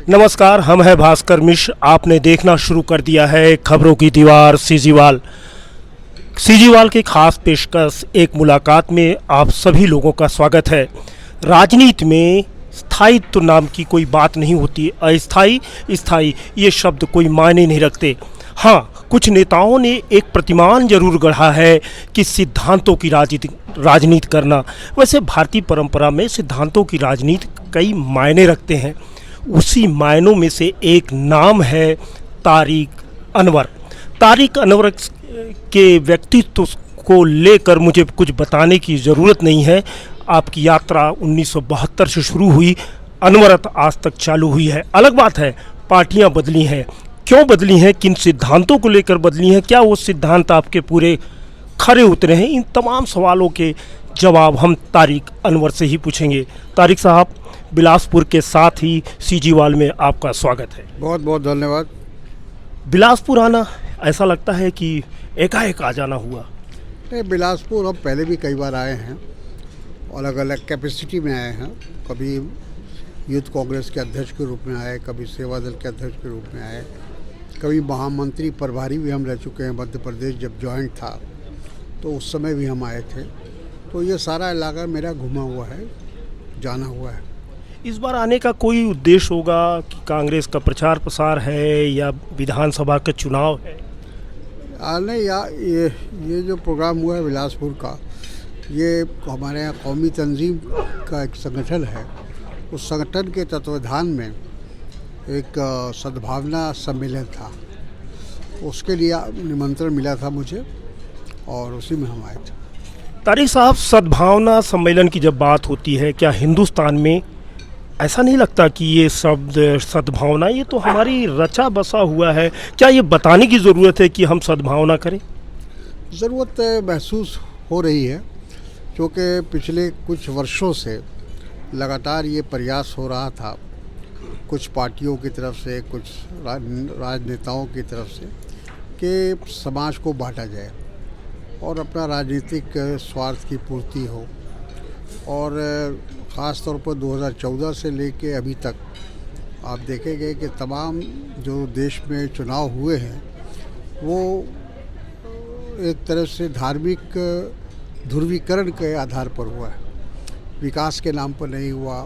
नमस्कार, हम हैं भास्कर मिश्र। आपने देखना शुरू कर दिया है खबरों की दीवार सीजीवाल। सीजीवाल की खास पेशकश एक मुलाकात में आप सभी लोगों का स्वागत है। राजनीति में स्थायित्व नाम की कोई बात नहीं होती। अस्थाई स्थायी ये शब्द कोई मायने नहीं रखते। हाँ, कुछ नेताओं ने एक प्रतिमान जरूर गढ़ा है कि सिद्धांतों की राजनीति करना। वैसे भारतीय परंपरा में सिद्धांतों की राजनीति कई मायने रखते हैं। उसी मायनों में से एक नाम है तारिक अनवर। तारिक अनवर के व्यक्तित्व को लेकर मुझे कुछ बताने की ज़रूरत नहीं है। आपकी यात्रा 1972 से शुरू हुई, अनवरत आज तक चालू हुई है। अलग बात है पार्टियां बदली हैं, क्यों बदली हैं, किन सिद्धांतों को लेकर बदली हैं, क्या वो सिद्धांत आपके पूरे खरे उतरे हैं, इन तमाम सवालों के जवाब हम तारिक अनवर से ही पूछेंगे। तारिक साहब, बिलासपुर के साथ ही सीजीवाल में आपका स्वागत है। बहुत बहुत धन्यवाद। बिलासपुर आना ऐसा लगता है कि एकाएक आ जाना हुआ। नहीं, बिलासपुर हम पहले भी कई बार आए हैं, अलग अलग कैपेसिटी में आए हैं। कभी यूथ कांग्रेस के अध्यक्ष के रूप में आए, कभी सेवा दल के अध्यक्ष के रूप में आए, कभी महामंत्री प्रभारी भी हम रह चुके हैं। मध्य प्रदेश जब जॉइंट था तो उस समय भी हम आए थे। तो ये सारा इलाका मेरा घुमा हुआ है, जाना हुआ है। इस बार आने का कोई उद्देश्य होगा कि कांग्रेस का प्रचार प्रसार है या विधानसभा का चुनाव है? नहीं, ये जो प्रोग्राम हुआ है बिलासपुर का, ये हमारे यहाँ कौमी तंजीम का एक संगठन है। उस संगठन के तत्वाधान में एक सद्भावना सम्मेलन था, उसके लिए निमंत्रण मिला था मुझे और उसी में हम आए थे। तारिक साहब, सद्भावना सम्मेलन की जब बात होती है, क्या हिंदुस्तान में ऐसा नहीं लगता कि ये शब्द सद्भावना ये तो हमारी रचा बसा हुआ है? क्या ये बताने की ज़रूरत है कि हम सद्भावना करें? ज़रूरत महसूस हो रही है, क्योंकि पिछले कुछ वर्षों से लगातार ये प्रयास हो रहा था कुछ पार्टियों की तरफ से, कुछ राजनेताओं की तरफ से, कि समाज को बांटा जाए और अपना राजनीतिक स्वार्थ की पूर्ति हो। और ख़ास तौर पर 2014 से लेके अभी तक आप देखेंगे कि तमाम जो देश में चुनाव हुए हैं वो एक तरह से धार्मिक ध्रुवीकरण के आधार पर हुआ है। विकास के नाम पर नहीं हुआ,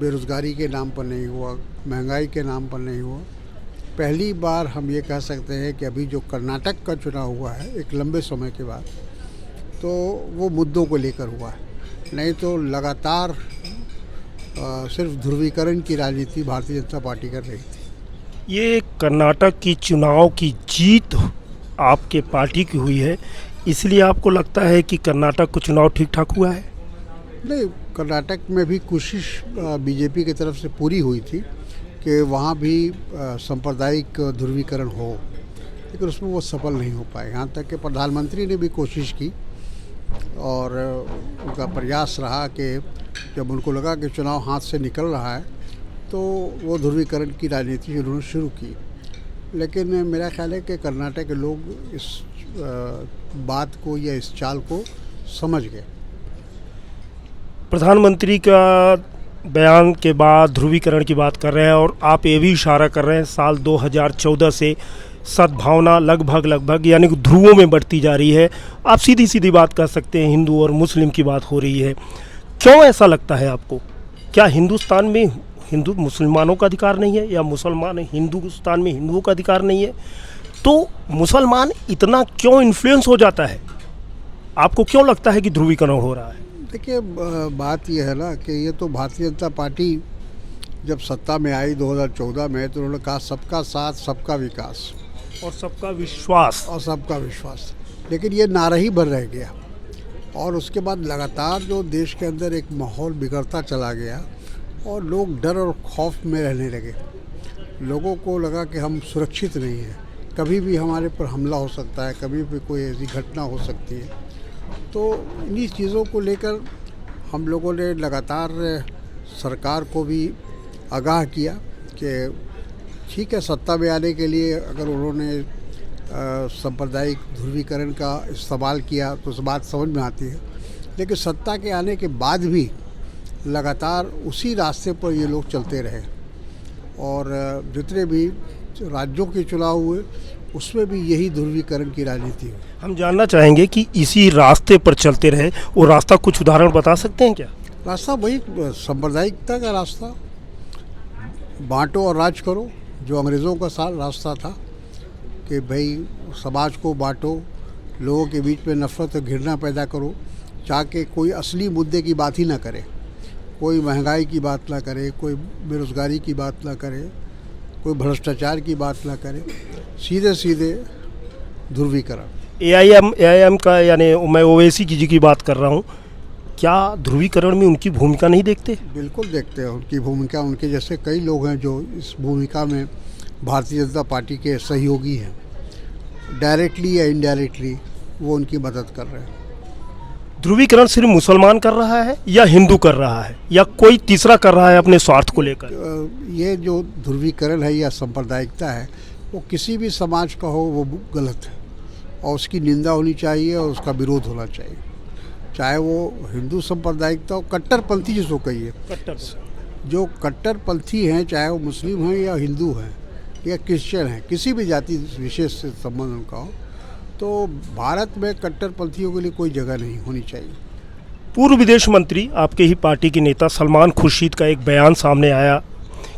बेरोज़गारी के नाम पर नहीं हुआ, महंगाई के नाम पर नहीं हुआ। पहली बार हम ये कह सकते हैं कि अभी जो कर्नाटक का चुनाव हुआ है एक लंबे समय के बाद, तो वो मुद्दों को लेकर हुआ है। नहीं तो लगातार सिर्फ ध्रुवीकरण की राजनीति भारतीय जनता पार्टी कर रही थी। ये कर्नाटक की चुनाव की जीत आपके पार्टी की हुई है, इसलिए आपको लगता है कि कर्नाटक का चुनाव ठीक ठाक हुआ है? नहीं, कर्नाटक में भी कोशिश बीजेपी की तरफ से पूरी हुई थी कि वहाँ भी सांप्रदायिक ध्रुवीकरण हो, लेकिन उसमें वो सफल नहीं हो पाए। यहाँ तक कि प्रधानमंत्री ने भी कोशिश की और उनका प्रयास रहा कि जब उनको लगा कि चुनाव हाथ से निकल रहा है तो वो ध्रुवीकरण की राजनीति उन्होंने शुरू की। लेकिन मेरा ख्याल है कि कर्नाटक के लोग इस बात को या इस चाल को समझ गए। प्रधानमंत्री का बयान के बाद ध्रुवीकरण की बात कर रहे हैं और आप ये भी इशारा कर रहे हैं साल 2014 से सद्भावना लगभग यानी कि ध्रुवों में बढ़ती जा रही है। आप सीधी सीधी बात कर सकते हैं, हिंदू और मुस्लिम की बात हो रही है। क्यों ऐसा लगता है आपको? क्या हिंदुस्तान में हिंदू मुसलमानों का अधिकार नहीं है या मुसलमान हिंदुस्तान में हिंदुओं का अधिकार नहीं है? तो मुसलमान इतना क्यों इन्फ्लुएंस हो जाता है? आपको क्यों लगता है कि ध्रुवीकरण हो रहा है? देखिए, बात यह है ना कि ये तो भारतीय जनता पार्टी जब सत्ता में आई 2014 में, तो उन्होंने कहा सबका साथ, सबका विकास और सबका विश्वास। लेकिन ये नारा ही भर रह गया और उसके बाद लगातार जो देश के अंदर एक माहौल बिगड़ता चला गया और लोग डर और खौफ में रहने लगे। लोगों को लगा कि हम सुरक्षित नहीं हैं, कभी भी हमारे पर हमला हो सकता है, कभी भी कोई ऐसी घटना हो सकती है। तो इन्हीं चीज़ों को लेकर हम लोगों ने लगातार सरकार को भी आगाह किया कि ठीक है, सत्ता में आने के लिए अगर उन्होंने सांप्रदायिक ध्रुवीकरण का इस्तेमाल किया तो उस बात समझ में आती है, लेकिन सत्ता के आने के बाद भी लगातार उसी रास्ते पर ये लोग चलते रहे और जितने भी राज्यों के चुनाव हुए उसमें भी यही ध्रुवीकरण की राजनीति है। हम जानना चाहेंगे कि इसी रास्ते पर चलते रहे, वो रास्ता कुछ उदाहरण बता सकते हैं क्या? रास्ता वही सांप्रदायिकता का रास्ता, बांटो और राज करो, जो अंग्रेज़ों का रास्ता था कि भाई समाज को बांटो, लोगों के बीच में नफरत और घृणा पैदा करो, चाहे कोई असली मुद्दे की बात ही ना करे, कोई महंगाई की बात ना करे, कोई बेरोज़गारी की बात ना करे, कोई भ्रष्टाचार की बात ना करे, सीधे सीधे ध्रुवीकरण। एआईएम का, यानी मैं ओवैसी जी की बात कर रहा हूँ, क्या ध्रुवीकरण में उनकी भूमिका नहीं देखते? बिल्कुल देखते हैं उनकी भूमिका। उनके जैसे कई लोग हैं जो इस भूमिका में भारतीय जनता पार्टी के सहयोगी हैं, डायरेक्टली या इनडायरेक्टली वो उनकी मदद कर रहे हैं। ध्रुवीकरण सिर्फ मुसलमान कर रहा है या हिंदू कर रहा है या कोई तीसरा कर रहा है अपने स्वार्थ को लेकर? ये जो ध्रुवीकरण है या सांप्रदायिकता है, वो किसी भी समाज का हो वो गलत है और उसकी निंदा होनी चाहिए और उसका विरोध होना चाहिए। चाहे वो हिंदू सांप्रदायिकता हो, कट्टरपंथी जिसको कहिए, जो कट्टरपंथी हैं, चाहे वो मुस्लिम हैं या हिंदू हैं या क्रिश्चियन हैं, किसी भी जाति विशेष से संबंध उनका हो, तो भारत में कट्टरपंथियों के लिए कोई जगह नहीं होनी चाहिए। पूर्व विदेश मंत्री, आपके ही पार्टी के नेता सलमान खुर्शीद का एक बयान सामने आया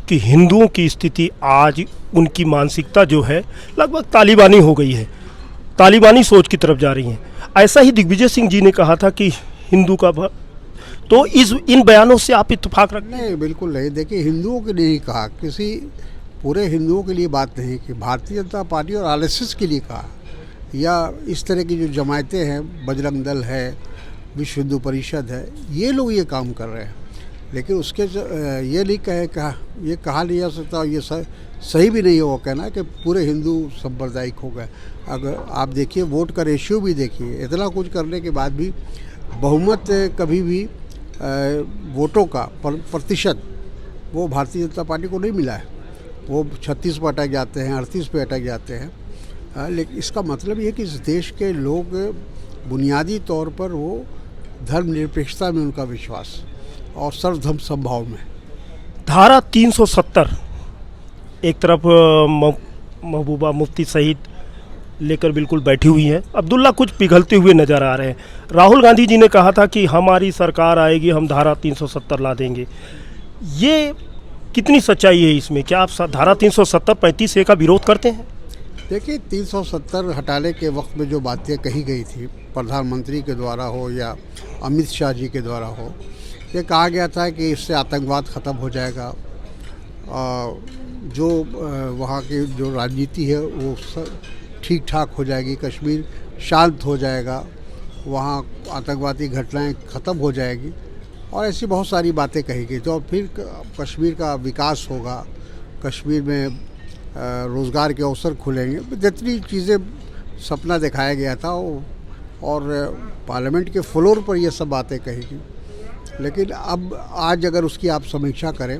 कि हिंदुओं की स्थिति आज, उनकी मानसिकता जो है लगभग तालिबानी हो गई है, तालिबानी सोच की तरफ जा रही है। ऐसा ही दिग्विजय सिंह जी ने कहा था कि हिंदू का तो इन बयानों से आप इत्तेफाक रखते हैं? नहीं, बिल्कुल नहीं। देखिए, हिंदुओं के लिए ही कहा, किसी पूरे हिंदुओं के लिए बात नहीं कि भारतीय जनता पार्टी और आरएसएस के लिए कहा, या इस तरह की जो जमायतें हैं, बजरंग दल है, विश्व हिंदू परिषद है, ये लोग ये काम कर रहे हैं। लेकिन उसके ये नहीं ये कहा नहीं जा सकता, ये सही भी नहीं हो कहना कि पूरे हिंदू सांप्रदायिक हो गए। अगर आप देखिए वोट का रेशियो भी देखिए, इतना कुछ करने के बाद भी बहुमत कभी भी वोटों का प्रतिशत वो भारतीय जनता पार्टी को नहीं मिला है। वो 36 पर अटक जाते हैं, 38 पे अटक जाते हैं। लेकिन इसका मतलब ये कि इस देश के लोग बुनियादी तौर पर वो धर्मनिरपेक्षता में उनका विश्वास और सर्वधर्म समभाव में। धारा 370 एक तरफ महबूबा मुफ्ती सहित लेकर बिल्कुल बैठी हुई है, अब्दुल्ला कुछ पिघलते हुए नज़र आ रहे हैं। राहुल गांधी जी ने कहा था कि हमारी सरकार आएगी, हम धारा 370 ला देंगे। ये कितनी सच्चाई है इसमें? क्या आप धारा 370 35A का विरोध करते हैं? देखिए, 370 हटाने के वक्त में जो बातें कही गई थी, प्रधानमंत्री के द्वारा हो या अमित शाह जी के द्वारा हो, ये कहा गया था कि इससे आतंकवाद ख़त्म हो जाएगा, जो वहाँ की जो राजनीति है वो ठीक ठाक हो जाएगी, कश्मीर शांत हो जाएगा, वहाँ आतंकवादी घटनाएं ख़त्म हो जाएगी, और ऐसी बहुत सारी बातें कही गई। तो फिर कश्मीर का विकास होगा, कश्मीर में रोज़गार के अवसर खुलेंगे, जितनी चीज़ें सपना दिखाया गया था और पार्लियामेंट के फ्लोर पर ये सब बातें कही गई। लेकिन अब आज अगर उसकी आप समीक्षा करें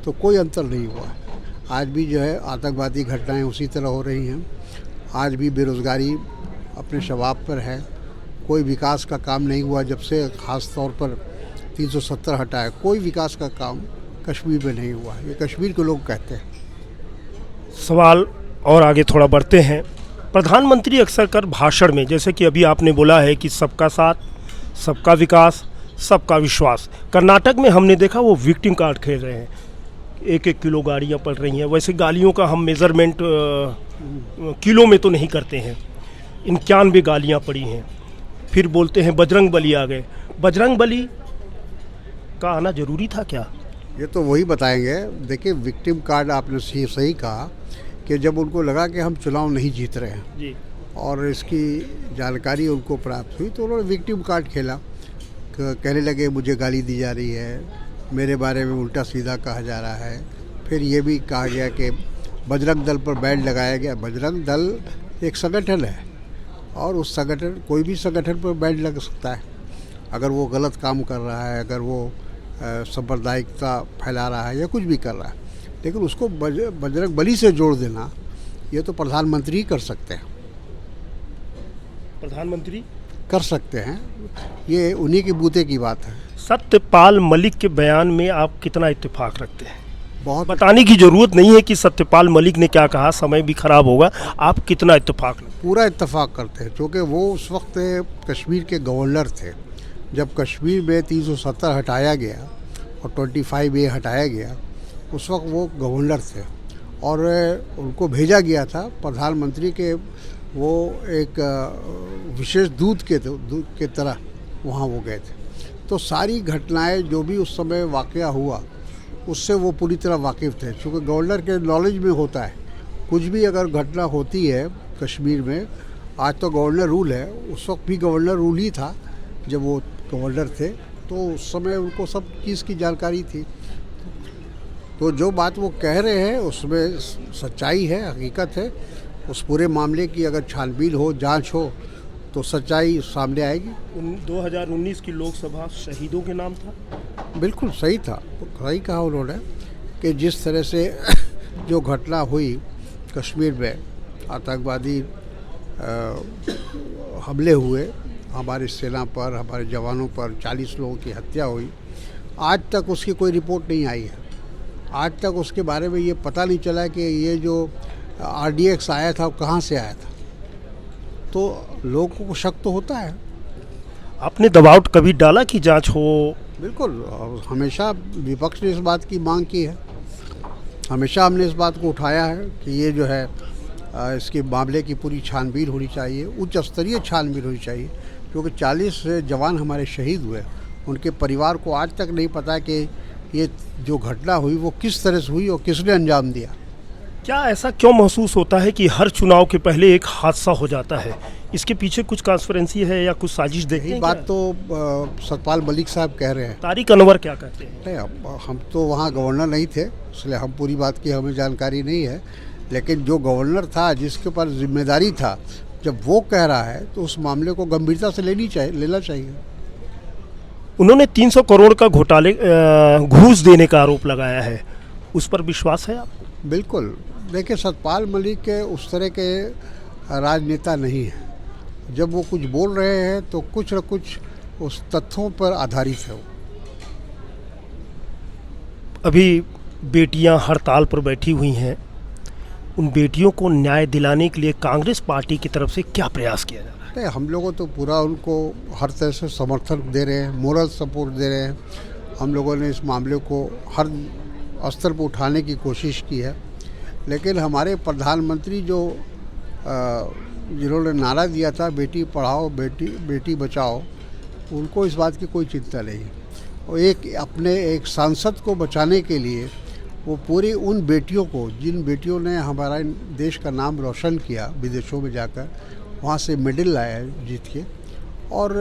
तो कोई अंतर नहीं हुआ। आज भी जो है आतंकवादी घटनाएं उसी तरह हो रही हैं, आज भी बेरोज़गारी अपने शबाब पर है, कोई विकास का काम नहीं हुआ जब से ख़ास तौर पर 370 हटा है। कोई विकास का काम कश्मीर में नहीं हुआ, ये कश्मीर के लोग कहते हैं। सवाल और आगे थोड़ा बढ़ते हैं। प्रधानमंत्री अक्सर कर भाषण में, जैसे कि अभी आपने बोला है कि सबका साथ, सबका विकास, सबका विश्वास, कर्नाटक में हमने देखा वो विक्टिम कार्ड खेल रहे हैं, 1-1 किलो गाड़ियाँ पड़ रही हैं। वैसे गालियों का हम मेज़रमेंट किलो में तो नहीं करते हैं, 91 गालियाँ पड़ी हैं। फिर बोलते हैं बजरंग बली आ गए। बजरंग बली का आना ज़रूरी था क्या? ये तो वही बताएंगे। देखिए, विक्टिम कार्ड आपने सही कहा कि जब उनको लगा कि हम चुनाव नहीं जीत रहे हैं जी, और इसकी जानकारी उनको प्राप्त हुई तो उन्होंने विक्टिम कार्ड खेला। कहने लगे मुझे गाली दी जा रही है, मेरे बारे में उल्टा सीधा कहा जा रहा है। फिर ये भी कहा गया कि बजरंग दल पर बैन लगाया गया। बजरंग दल एक संगठन है और उस संगठन, कोई भी संगठन पर बैन लग सकता है अगर वो गलत काम कर रहा है, अगर वो सांप्रदायिकता फैला रहा है या कुछ भी कर रहा है। लेकिन उसको बजरंग बली से जोड़ देना ये तो प्रधानमंत्री ही कर सकते हैं। प्रधानमंत्री कर सकते हैं, ये उन्हीं के बूते की बात है। सत्यपाल मलिक के बयान में आप कितना इत्तेफाक रखते हैं? बहुत बताने की जरूरत नहीं है कि सत्यपाल मलिक ने क्या कहा, समय भी खराब होगा। आप कितना इत्तेफाक लगता पूरा इत्तेफाक करते हैं, क्योंकि वो उस वक्त कश्मीर के गवर्नर थे जब कश्मीर में 370 हटाया गया और 25A हटाया गया। उस वक्त वो गवर्नर थे और उनको भेजा गया था प्रधानमंत्री के, वो एक विशेष दूत के तरह वहाँ वो गए थे। तो सारी घटनाएं जो भी उस समय वाक़या हुआ उससे वो पूरी तरह वाकिफ़ थे, क्योंकि गवर्नर के नॉलेज में होता है कुछ भी अगर घटना होती है कश्मीर में। आज तो गवर्नर रूल है, उस वक्त भी गवर्नर रूल ही था जब वो गवर्नर थे, तो उस समय उनको सब चीज़ की जानकारी थी। तो जो बात वो कह रहे हैं उसमें सच्चाई है, हकीकत है। उस पूरे मामले की अगर छानबीन हो, जांच हो, तो सच्चाई सामने आएगी। 2019 की लोकसभा शहीदों के नाम था। बिल्कुल सही था, सही कहा उन्होंने कि जिस तरह से जो घटना हुई कश्मीर में, आतंकवादी हमले हुए हमारी सेना पर, हमारे जवानों पर, 40 लोगों की हत्या हुई, आज तक उसकी कोई रिपोर्ट नहीं आई है। आज तक उसके बारे में ये पता नहीं चला कि ये जो RDX आया था वो कहाँ से आया था। तो लोगों को शक तो होता है। आपने दबाव कभी डाला कि जांच हो? बिल्कुल, हमेशा विपक्ष ने इस बात की मांग की है, हमेशा हमने इस बात को उठाया है कि ये जो है इसके मामले की पूरी छानबीन होनी चाहिए, उच्च स्तरीय छानबीन होनी चाहिए, क्योंकि 40 जवान हमारे शहीद हुए, उनके परिवार को आज तक नहीं पता कि ये जो घटना हुई वो किस तरह से हुई और किसने अंजाम दिया। क्या ऐसा क्यों महसूस होता है कि हर चुनाव के पहले एक हादसा हो जाता है? इसके पीछे कुछ कॉन्स्पिरेंसी है या कुछ साजिश देखते यही हैं बात क्या? तो सतपाल मलिक साहब कह रहे हैं। तारिक अनवर क्या कहते हैं? नहीं, अब हम तो वहाँ गवर्नर नहीं थे, इसलिए हम पूरी बात की हमें जानकारी नहीं है, लेकिन जो गवर्नर था, जिसके ऊपर जिम्मेदारी था, जब वो कह रहा है तो उस मामले को गंभीरता से लेना चाहिए। उन्होंने 300 करोड़ का घोटाले घूस देने का आरोप लगाया है, उस पर विश्वास है आपको? बिल्कुल, देखिए सतपाल मलिक के उस तरह के राजनेता नहीं है। जब वो कुछ बोल रहे हैं तो कुछ न कुछ उस तथ्यों पर आधारित है वो। अभी बेटियां हड़ताल पर बैठी हुई हैं, उन बेटियों को न्याय दिलाने के लिए कांग्रेस पार्टी की तरफ से क्या प्रयास किया जा रहा है? नहीं, हम लोगों तो पूरा उनको हर तरह से समर्थन दे रहे हैं, मोरल सपोर्ट दे रहे हैं। हम लोगों ने इस मामले को हर स्तर पर उठाने की कोशिश की है, लेकिन हमारे प्रधानमंत्री जो जिन्होंने नारा दिया था बेटी पढ़ाओ बेटी बचाओ, उनको इस बात की कोई चिंता नहीं। और एक सांसद को बचाने के लिए वो पूरी उन बेटियों को, जिन बेटियों ने हमारा देश का नाम रोशन किया विदेशों में जाकर, वहाँ से मेडल लाया जीत के, और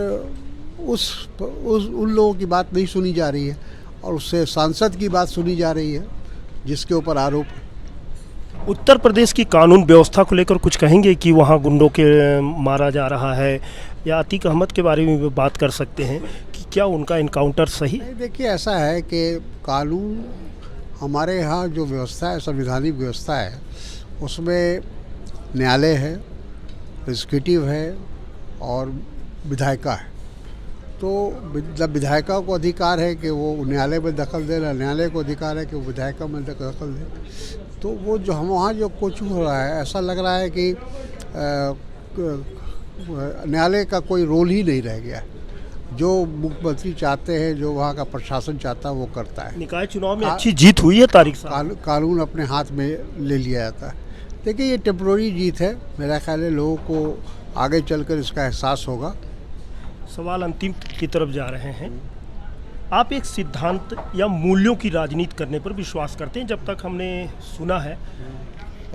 उन लोगों की बात नहीं सुनी जा रही है और उससे सांसद की बात सुनी जा रही है जिसके ऊपर आरोप है। उत्तर प्रदेश की कानून व्यवस्था को लेकर कुछ कहेंगे कि वहाँ गुंडों के मारा जा रहा है, या अतीक अहमद के बारे में भी बात कर सकते हैं कि क्या उनका इनकाउंटर सही? देखिए, ऐसा है कि कानून हमारे यहाँ जो व्यवस्था है, संवैधानिक व्यवस्था है, उसमें न्यायालय है, एग्जीक्यूटिव है और विधायिका है। तो जब विधायिका को अधिकार है कि वो न्यायालय में दखल दे, न्यायालय को अधिकार है कि वो विधायिका में दखल दे। तो वो जो हम वहाँ जो कुछ हो रहा है, ऐसा लग रहा है कि न्यायालय का कोई रोल ही नहीं रह गया है। जो मुख्यमंत्री चाहते हैं, जो वहाँ का प्रशासन चाहता है, वो करता है। निकाय चुनाव में अच्छी जीत हुई है तारिक साहब। कानून अपने हाथ में ले लिया जाता है। देखिए, ये टेम्प्रोरी जीत है, मेरा ख्याल है लोगों को आगे चलकर इसका एहसास होगा। सवाल अंतिम की तरफ जा रहे हैं। आप एक सिद्धांत या मूल्यों की राजनीति करने पर विश्वास करते हैं? जब तक हमने सुना है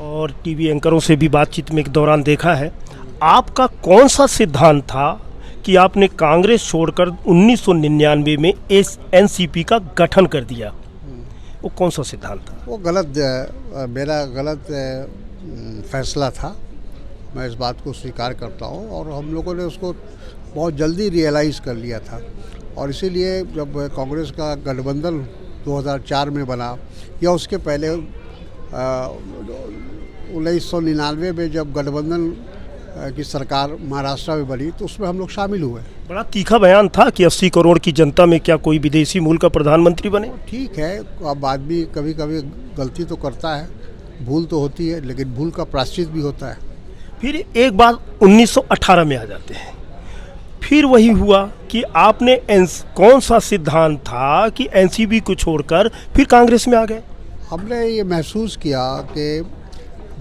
और टीवी एंकरों से भी बातचीत में के दौरान देखा है, आपका कौन सा सिद्धांत था कि आपने कांग्रेस छोड़कर 1999 में एनसीपी का गठन कर दिया? वो कौन सा सिद्धांत था? वो मेरा गलत फैसला था, मैं इस बात को स्वीकार करता हूँ, और हम लोगों ने उसको बहुत जल्दी रियलाइज़ कर लिया था। और इसीलिए जब कांग्रेस का गठबंधन 2004 में बना, या उसके पहले 1999 में जब गठबंधन की सरकार महाराष्ट्र में बनी, तो उसमें हम लोग शामिल हुए। बड़ा तीखा बयान था कि 80 करोड़ की जनता में क्या कोई विदेशी मूल का प्रधानमंत्री बने। ठीक है, अब आदमी कभी कभी गलती तो करता है, भूल तो होती है, लेकिन भूल का प्रायश्चित भी होता है। फिर एक बार 1918 में आ जाते हैं। फिर वही हुआ कि आपने कौन सा सिद्धांत था कि एनसीपी को छोड़कर फिर कांग्रेस में आ गए। हमने ये महसूस किया कि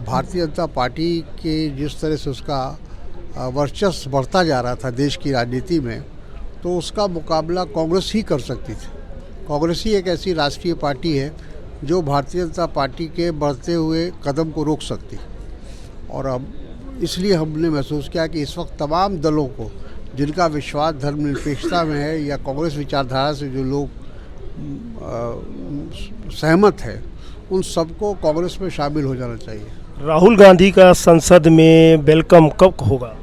भारतीय जनता पार्टी के जिस तरह से उसका वर्चस्व बढ़ता जा रहा था देश की राजनीति में, तो उसका मुकाबला कांग्रेस ही कर सकती थी। कांग्रेस ही एक ऐसी राष्ट्रीय पार्टी है जो भारतीय जनता पार्टी के बढ़ते हुए कदम को रोक सकती। और अब इसलिए हमने महसूस किया कि इस वक्त तमाम दलों को जिनका विश्वास धर्मनिरपेक्षता में है या कांग्रेस विचारधारा से जो लोग सहमत है, उन सबको कांग्रेस में शामिल हो जाना चाहिए। राहुल गांधी का संसद में वेलकम कब होगा?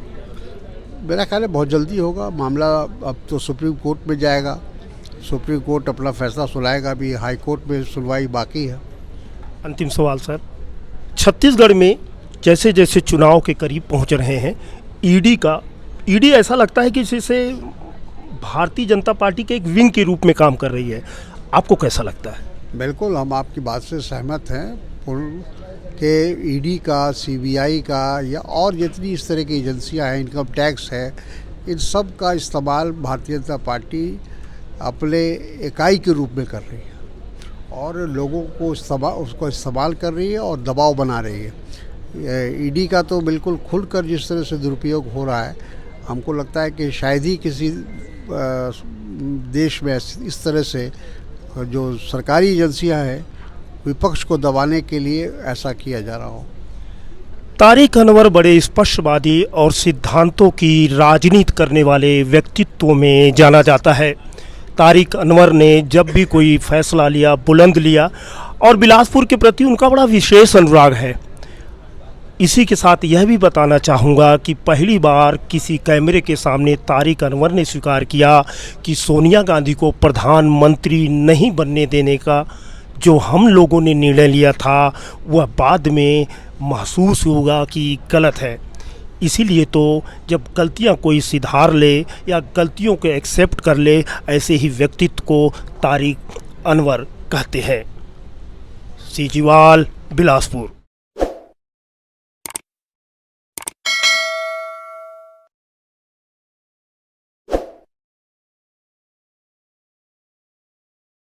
मेरा ख्याल है बहुत जल्दी होगा। मामला अब तो सुप्रीम कोर्ट में जाएगा, सुप्रीम कोर्ट अपना फैसला सुनाएगा, अभी हाई कोर्ट में सुनवाई बाकी है। अंतिम सवाल सर, छत्तीसगढ़ में जैसे जैसे चुनाव के करीब पहुंच रहे हैं, ईडी ऐसा लगता है कि जैसे भारतीय जनता पार्टी के एक विंग के रूप में काम कर रही है। आपको कैसा लगता है? बिल्कुल, हम आपकी बात से सहमत हैं कि ईडी का, सीबीआई का या और जितनी इस तरह की एजेंसियां हैं, इनकम टैक्स है, इन सब का इस्तेमाल भारतीय जनता पार्टी अपने इकाई के रूप में कर रही है और लोगों को उसको इस्तेमाल कर रही है और दबाव बना रही है। ईडी का तो बिल्कुल खुलकर जिस तरह से दुरुपयोग हो रहा है, हमको लगता है कि शायद ही किसी देश में इस तरह से जो सरकारी एजेंसियां हैं विपक्ष को दबाने के लिए ऐसा किया जा रहा हो। तारिक अनवर बड़े स्पष्टवादी और सिद्धांतों की राजनीति करने वाले व्यक्तित्वों में जाना जाता है। तारिक अनवर ने जब भी कोई फैसला लिया, बुलंद लिया, और बिलासपुर के प्रति उनका बड़ा विशेष अनुराग है। इसी के साथ यह भी बताना चाहूँगा कि पहली बार किसी कैमरे के सामने तारिक अनवर ने स्वीकार किया कि सोनिया गांधी को प्रधानमंत्री नहीं बनने देने का जो हम लोगों ने निर्णय लिया था, वह बाद में महसूस होगा कि गलत है। इसीलिए तो जब गलतियां कोई सुधार ले या गलतियों को एक्सेप्ट कर ले, ऐसे ही व्यक्तित्व को तारिक अनवर कहते हैं। सीजीवाल, बिलासपुर।